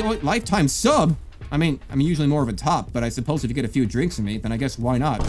the lifetime sub? I mean, I'm usually more of a top, but I suppose if you get a few drinks from me, then I guess why not?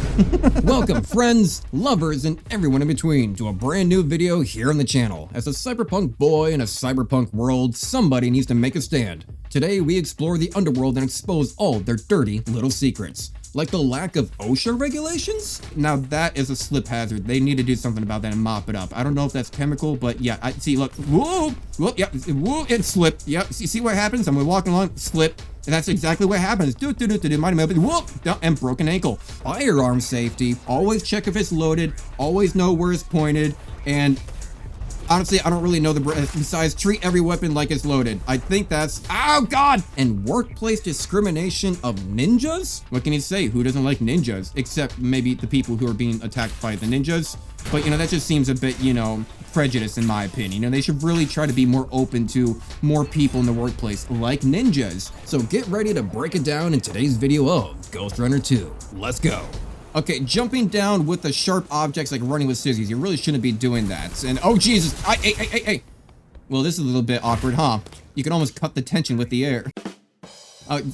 Welcome, friends, lovers, and everyone in between to a brand new video here on the channel. As a cyberpunk boy in a cyberpunk world, somebody needs to make a stand. Today, we explore the underworld and expose all their dirty little secrets. Like the lack of OSHA regulations? Now that is a slip hazard. They need to do something about that and mop it up. I don't know if that's chemical, but yeah, I see, look, whoa, whoa, yeah, whoa, and slip. Yeah, see what happens? I'm walking along, slip. And that's exactly what happens. Mighty Moped, whoop, and broken ankle. Firearm safety. Always check if it's loaded. Always know where it's pointed. And honestly, I don't really know besides treat every weapon like it's loaded. I think that's, oh God! And workplace discrimination of ninjas? What can you say? Who doesn't like ninjas? Except maybe the people who are being attacked by the ninjas. But, you know, that just seems a bit, you know, prejudice in my opinion. You know, they should really try to be more open to more people in the workplace like ninjas. So get ready to break it down in today's video of Ghostrunner 2. Let's go. Okay, jumping down with the sharp objects like running with scissors. You really shouldn't be doing that. And oh Jesus, hey. Well, this is a little bit awkward, huh? You can almost cut the tension with the air.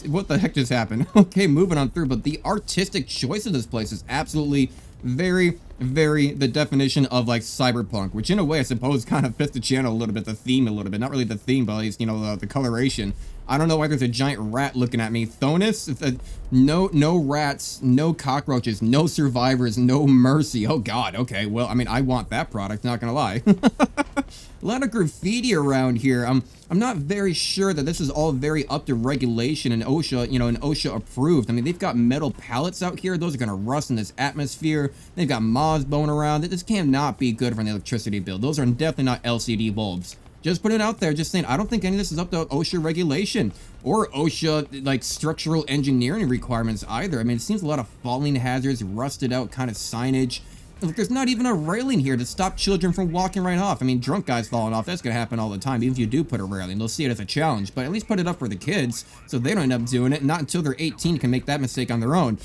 What the heck just happened? Okay, moving on through, but the artistic choice of this place is absolutely very the definition of like cyberpunk, which in a way I suppose kind of fits the channel a little bit, the theme a little bit, not really the theme, but at least, you know, the coloration. I don't know why there's a giant rat looking at me. Thonus? No rats, no cockroaches, no survivors, no mercy. Oh God, okay, well, I mean, I want that product, not gonna lie. A lot of graffiti around here. I'm not very sure that this is all very up to regulation and OSHA, you know, and OSHA approved. I mean, they've got metal pallets out here. Those are gonna rust in this atmosphere. They've got moths blowing around. This cannot be good for an electricity bill. Those are definitely not LCD bulbs. Just put it out there, just saying, I don't think any of this is up to OSHA regulation or OSHA, like, structural engineering requirements either. I mean, it seems a lot of falling hazards, rusted out kind of signage. Look, there's not even a railing here to stop children from walking right off. I mean, drunk guys falling off, that's gonna happen all the time. Even if you do put a railing, they'll see it as a challenge, but at least put it up for the kids so they don't end up doing it. Not until they're 18 can make that mistake on their own.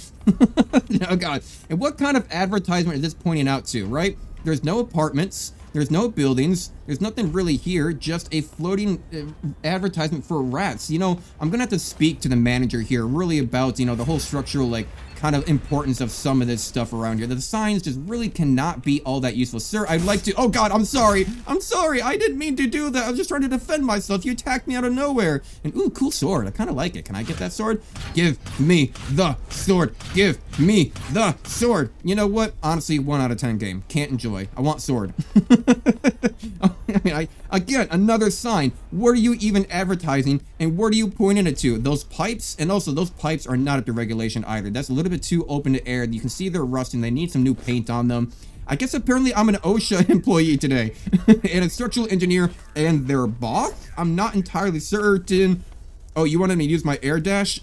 Oh God. And what kind of advertisement is this pointing out to, right? There's no apartments. There's no buildings. There's nothing really here, just a floating advertisement for rats. You know, I'm gonna have to speak to the manager here really about, you know, the whole structural, like, kind of importance of some of this stuff around here. The signs just really cannot be all that useful. Sir, I'd like to, oh God, I'm sorry. I didn't mean to do that. I was just trying to defend myself. You attacked me out of nowhere. And ooh, cool sword. I kind of like it. Can I get that sword? Give me the sword. Give me the sword. You know what? Honestly, 1 out of 10 game. Can't enjoy. I want sword. I mean, again, another sign. What are you even advertising and what are you pointing it to? Those pipes, and also those pipes are not up to regulation either. That's a little bit too open to air. You can see they're rusting. They need some new paint on them. I guess apparently I'm an OSHA employee today and a structural engineer and their boss? I'm not entirely certain. Oh, you wanted me to use my air dash?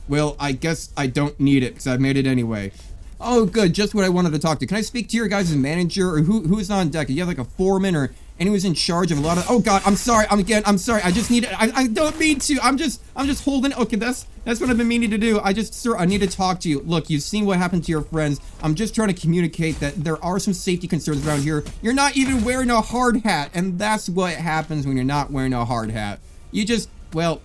Well, I guess I don't need it because I've made it anyway. Oh, good. Just what I wanted to talk to. Can I speak to your guys' manager or who's on deck? Do you have like a foreman or anyone who's in charge of a lot of? Oh God, I'm sorry. I'm sorry. I just need it. I don't mean to. I'm just holding. Okay, that's what I've been meaning to do. Sir, I need to talk to you. Look, you've seen what happened to your friends. I'm just trying to communicate that there are some safety concerns around here. You're not even wearing a hard hat, and that's what happens when you're not wearing a hard hat. Well,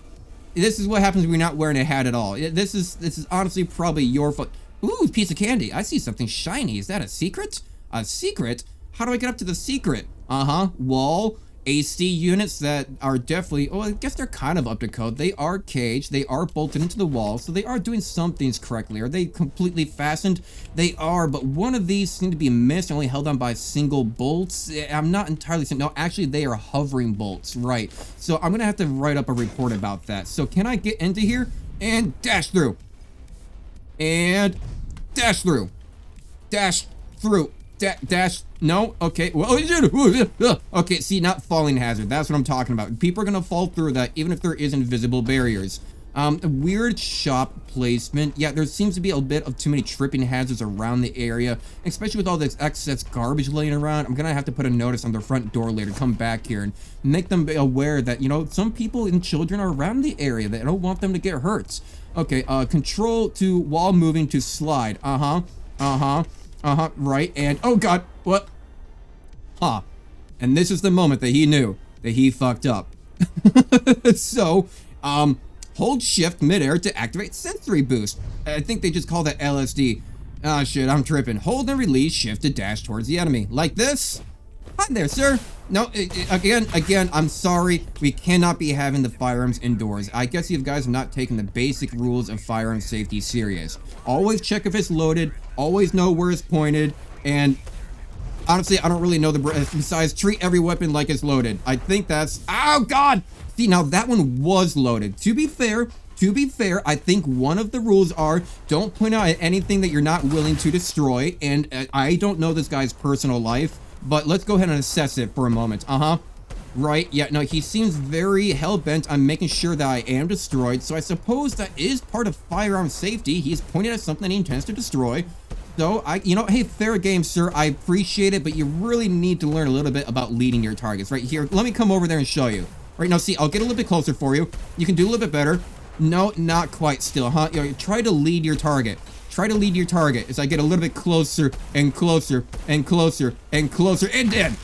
this is what happens when you're not wearing a hat at all. This is honestly probably your fault. Ooh, piece of candy. I see something shiny. Is that a secret? A secret? How do I get up to the secret? Wall, AC units that are definitely, oh, I guess they're kind of up to code. They are caged. They are bolted into the wall, so they are doing some things correctly. Are they completely fastened? They are, but one of these seem to be missed and only held on by single bolts. I'm not entirely certain. No, actually, they are hovering bolts, right? So I'm going to have to write up a report about that. So can I get into here and dash through? And dash through. Dash through. Dash. No? Okay. Well, okay, see, not falling hazard. That's what I'm talking about. People are going to fall through that even if there is invisible barriers. Weird shop placement. Yeah, there seems to be a bit of too many tripping hazards around the area, especially with all this excess garbage laying around. I'm going to have to put a notice on their front door later, come back here and make them be aware that, you know, some people and children are around the area that don't want them to get hurt. Okay, control to wall moving to slide. Right, and oh God, what? And this is the moment that he knew that he fucked up. So, Hold shift midair to activate sensory boost. I think they just call that LSD. Ah, shit, I'm tripping. Hold and release shift to dash towards the enemy. Like this? Hi there, sir. No, again, I'm sorry. We cannot be having the firearms indoors. I guess you guys are not taking the basic rules of firearm safety serious. Always check if it's loaded. Always know where it's pointed. And honestly, I don't really know besides treat every weapon like it's loaded. I think that's, oh God. See, now that one was loaded. To be fair, I think one of the rules are don't point out anything that you're not willing to destroy. And I don't know this guy's personal life, but let's go ahead and assess it for a moment. Right, yeah, no, he seems very hell-bent on making sure that I am destroyed, so I suppose that is part of firearm safety. He's pointing at something he intends to destroy. So, hey, fair game, sir, I appreciate it, but you really need to learn a little bit about leading your targets. Right here, let me come over there and show you. Right, now, see, I'll get a little bit closer for you. You can do a little bit better. No, not quite still, huh? Try to lead your target. Try to lead your target as I get a little bit closer and closer and closer and closer and dead.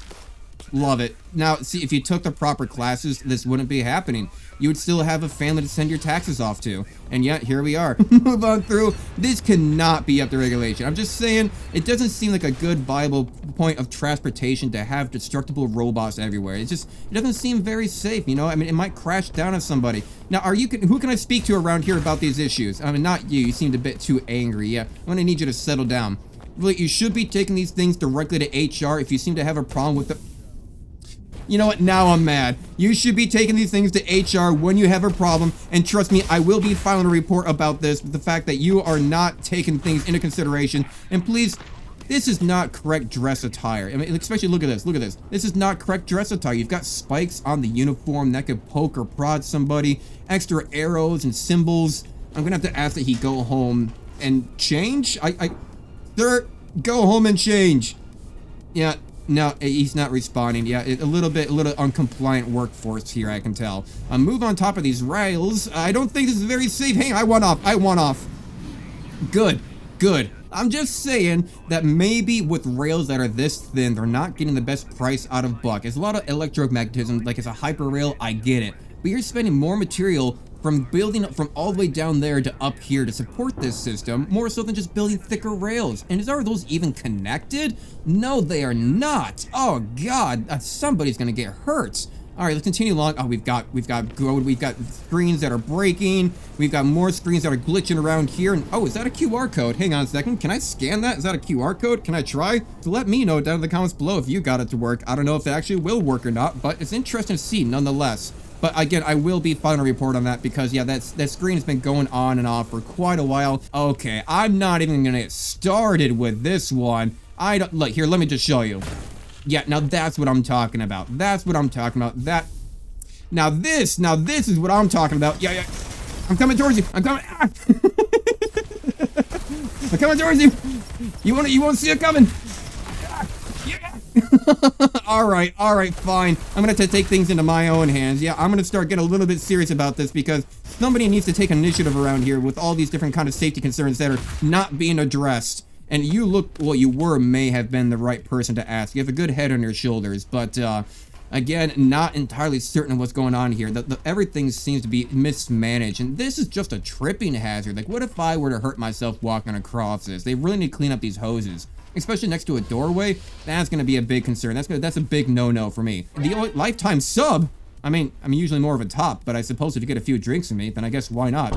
Love it. Now, see, if you took the proper classes, this wouldn't be happening. You would still have a family to send your taxes off to. And yet, here we are. Move on through. This cannot be up to regulation. I'm just saying, it doesn't seem like a good viable point of transportation to have destructible robots everywhere. It doesn't seem very safe, you know? I mean, it might crash down on somebody. Now, who can I speak to around here about these issues? I mean, not you. You seemed a bit too angry. Yeah, I'm gonna need you to settle down. Really, you should be taking these things directly to HR if you seem to have a problem with the... You know what? Now I'm mad. You should be taking these things to HR when you have a problem, and trust me, I will be filing a report about this, with the fact that you are not taking things into consideration. And please, this is not correct dress attire. I mean, especially look at this. Look at this. This is not correct dress attire. You've got spikes on the uniform that could poke or prod somebody, extra arrows and symbols. I'm gonna have to ask that he go home and change. Sir, go home and change. Yeah. No, he's not responding. Yeah, a little uncompliant workforce here, I can tell. Move on top of these rails. I don't think this is very safe. Hey, I want off. Good. I'm just saying that maybe with rails that are this thin, they're not getting the best price out of buck. It's a lot of electromagnetism, like it's a hyper rail, I get it. But you're spending more material from building up from all the way down there to up here to support this system, more so than just building thicker rails. And are those even connected? No, they are not. Oh God, somebody's gonna get hurt. All right, let's continue along. Oh, we've got screens that are breaking. We've got more screens that are glitching around here. And oh, is that a QR code? Hang on a second. Can I scan that? Is that a QR code? Can I try? So let me know down in the comments below if you got it to work. I don't know if it actually will work or not, but it's interesting to see nonetheless. But again, I will be filing a report on that because, yeah, that screen has been going on and off for quite a while. Okay, I'm not even gonna get started with this one. Look, here, let me just show you. Yeah, now that's what I'm talking about. That's what I'm talking about. Now this is what I'm talking about. Yeah. I'm coming towards you. I'm coming. Ah. I'm coming towards you. You won't see it coming. All right, fine. I'm gonna take things into my own hands. Yeah, I'm gonna start getting a little bit serious about this because somebody needs to take initiative around here with all these different kind of safety concerns that are not being addressed. And you may have been the right person to ask. You have a good head on your shoulders, but again, not entirely certain of what's going on here. Everything seems to be mismanaged, and this is just a tripping hazard. Like, what if I were to hurt myself walking across this? They really need to clean up these hoses. Especially next to a doorway, that's going to be a big concern. That's a big no-no for me. The only lifetime sub, I mean, I'm usually more of a top, but I suppose if you get a few drinks from me, then I guess why not?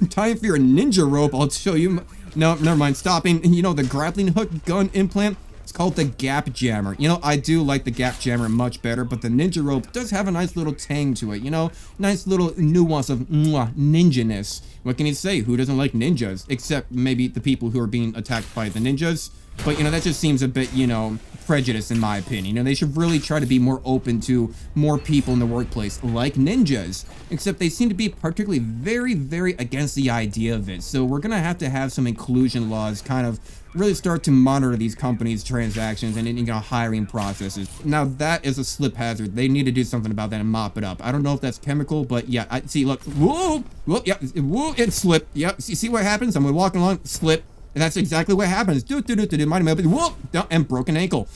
Time for your ninja rope, I'll show you. No, never mind, stopping. You know, the grappling hook gun implant, it's called the gap jammer. You know, I do like the gap jammer much better, but the ninja rope does have a nice little tang to it, you know? Nice little nuance of ninja-ness. What can you say? Who doesn't like ninjas? Except maybe the people who are being attacked by the ninjas. But, you know, that just seems a bit, you know, prejudice in my opinion. You know, they should really try to be more open to more people in the workplace, like ninjas. Except they seem to be particularly very, very against the idea of it. So we're gonna have to have some inclusion laws kind of really start to monitor these companies' transactions and, you know, hiring processes. Now that is a slip hazard. They need to do something about that and mop it up. I don't know if that's chemical, but yeah, I see, look, whoa, yeah, whoa, it slipped. Yep, see what happens? I'm walking along, slip. And that's exactly what happens. Whoop, and broken ankle.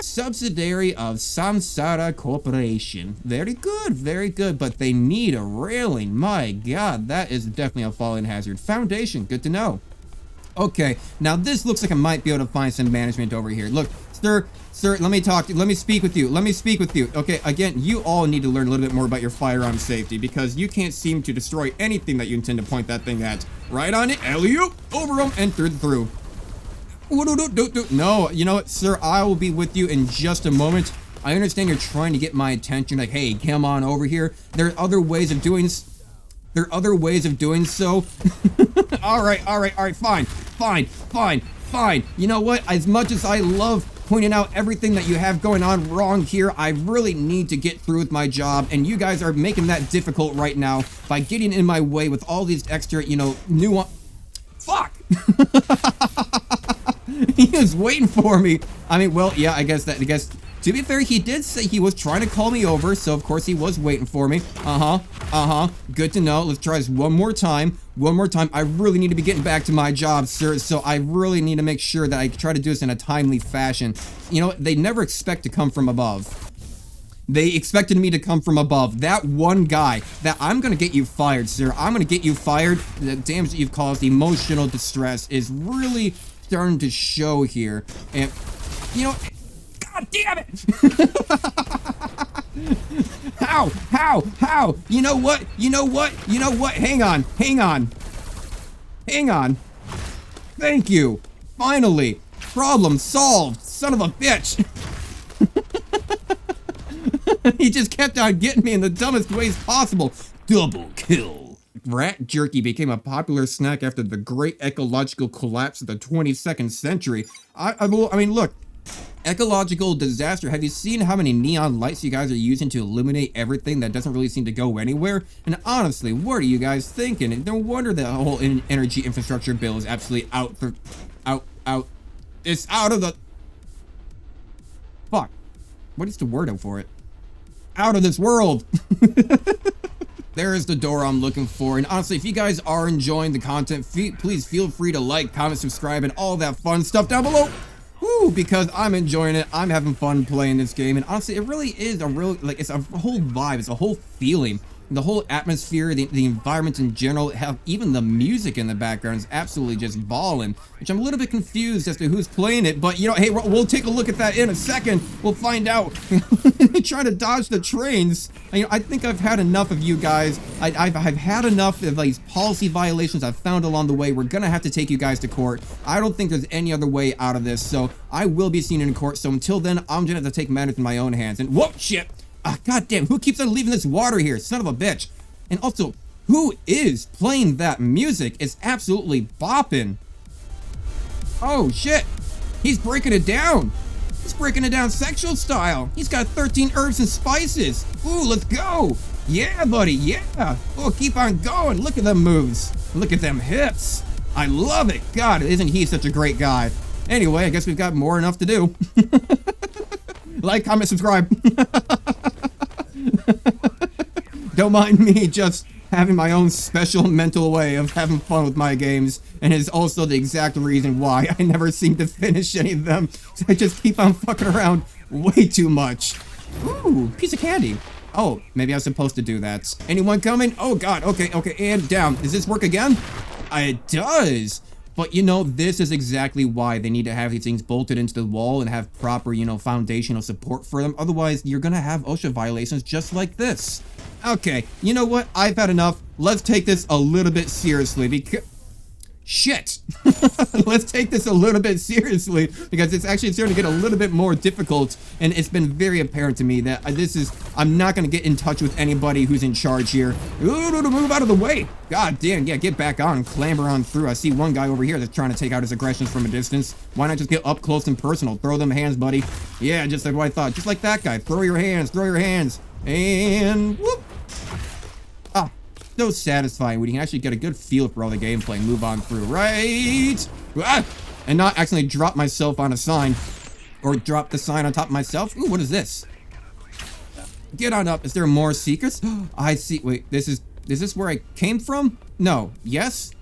Subsidiary of Samsara Corporation. Very good, very good, but they need a railing. My god, that is definitely a falling hazard. Foundation, good to know. Okay, now this looks like I might be able to find some management over here. Look, sir, let me talk to you. Let me speak with you. Let me speak with you. Okay, again, you all need to learn a little bit more about your firearm safety because you can't seem to destroy anything that you intend to point that thing at. Right on it, alley-oop, over them, and through. No, you know what, sir, I will be with you in just a moment. I understand you're trying to get my attention, like, hey, come on over here. There are other ways of doing so. All right, fine. You know what? As much as I love pointing out everything that you have going on wrong here, I really need to get through with my job, and you guys are making that difficult right now by getting in my way with all these extra, you know, nuance. Fuck! He was waiting for me. I mean, well, yeah, I guess, to be fair, he did say he was trying to call me over, so of course he was waiting for me. Good to know. Let's try this one more time. I really need to be getting back to my job, sir, so I really need to make sure that I try to do this in a timely fashion. You know, they never expect to come from above. They expected me to come from above. That one guy, that I'm gonna get you fired, sir. I'm gonna get you fired. The damage that you've caused, emotional distress, is really starting to show here. And, you know, God damn it! How? You know what? Hang on. Thank you. Finally. Problem solved. Son of a bitch. He just kept on getting me in the dumbest ways possible. Double kill. Rat jerky became a popular snack after the great ecological collapse of the 22nd century. I mean, look. Ecological disaster. Have you seen how many neon lights you guys are using to illuminate everything that doesn't really seem to go anywhere? And honestly, what are you guys thinking? And no wonder the whole energy infrastructure bill is absolutely it's out of the... Fuck. What is the word for it? Out of this world. There is the door I'm looking for. And honestly, if you guys are enjoying the content, please feel free to like, comment, subscribe, and all that fun stuff down below. Woo, because I'm enjoying it. I'm having fun playing this game. And honestly, it really is it's a whole vibe. It's a whole feeling. The whole atmosphere, the environment in general, even the music in the background is absolutely just balling, which I'm a little bit confused as to who's playing it, but you know, hey, we'll take a look at that in a second. We'll find out. Trying to dodge the trains. I think I've had enough of you guys. I've had enough of these policy violations I've found along the way. We're gonna have to take you guys to court. I don't think there's any other way out of this, so I will be seen in court. So until then, I'm gonna have to take matters in my own hands. And whoa, shit. God damn, who keeps on leaving this water here? Son of a bitch. And also, who is playing that music? It's absolutely bopping. Oh, shit. He's breaking it down. He's breaking it down sexual style. He's got 13 herbs and spices. Ooh, let's go. Yeah, buddy, yeah. Oh, keep on going. Look at them moves. Look at them hips. I love it. God, isn't he such a great guy? Anyway, I guess we've got more enough to do. Like, comment, subscribe. Don't mind me just having my own special mental way of having fun with my games, and it's also the exact reason why I never seem to finish any of them. So I just keep on fucking around way too much. Ooh, piece of candy. Oh, maybe I was supposed to do that. Anyone coming? Oh god, okay, and down. Does this work again? It does. But, you know, this is exactly why they need to have these things bolted into the wall and have proper, you know, foundational support for them. Otherwise, you're gonna have OSHA violations just like this. Okay, you know what? I've had enough. Let's take this a little bit seriously because... Shit! Let's take this a little bit seriously because it's actually starting to get a little bit more difficult, and it's been very apparent to me that I'm not going to get in touch with anybody who's in charge here. Ooh, move out of the way! God damn, yeah, get back on, clamber on through. I see one guy over here that's trying to take out his aggressions from a distance. Why not just get up close and personal? Throw them hands, buddy. Yeah, just like what I thought. Just like that guy. Throw your hands, and whoop! So satisfying when you can actually get a good feel for all the gameplay and move on through, right? And not accidentally drop myself on a sign or drop the sign on top of myself. Ooh, what is this? Get on up. Is there more secrets? I see. Wait, is this where I came from? No. Yes.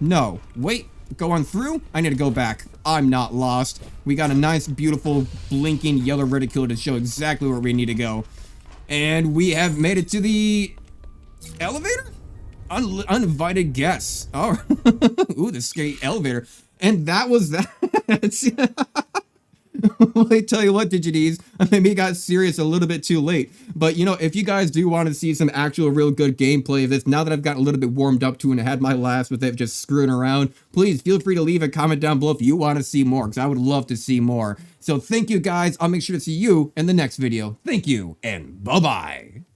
No. Wait. go on through, I need to go back. I'm not lost. We got a nice, beautiful, blinking yellow reticule to show exactly where we need to go. And we have made it to the elevator? Uninvited guests. Oh, ooh, the scary elevator. And that was that. Well, I tell you what, Digidees, I maybe got serious a little bit too late. But, you know, if you guys do want to see some actual real good gameplay of this, now that I've gotten a little bit warmed up to it and had my laughs with it just screwing around, please feel free to leave a comment down below if you want to see more, because I would love to see more. So thank you, guys. I'll make sure to see you in the next video. Thank you, and bye-bye.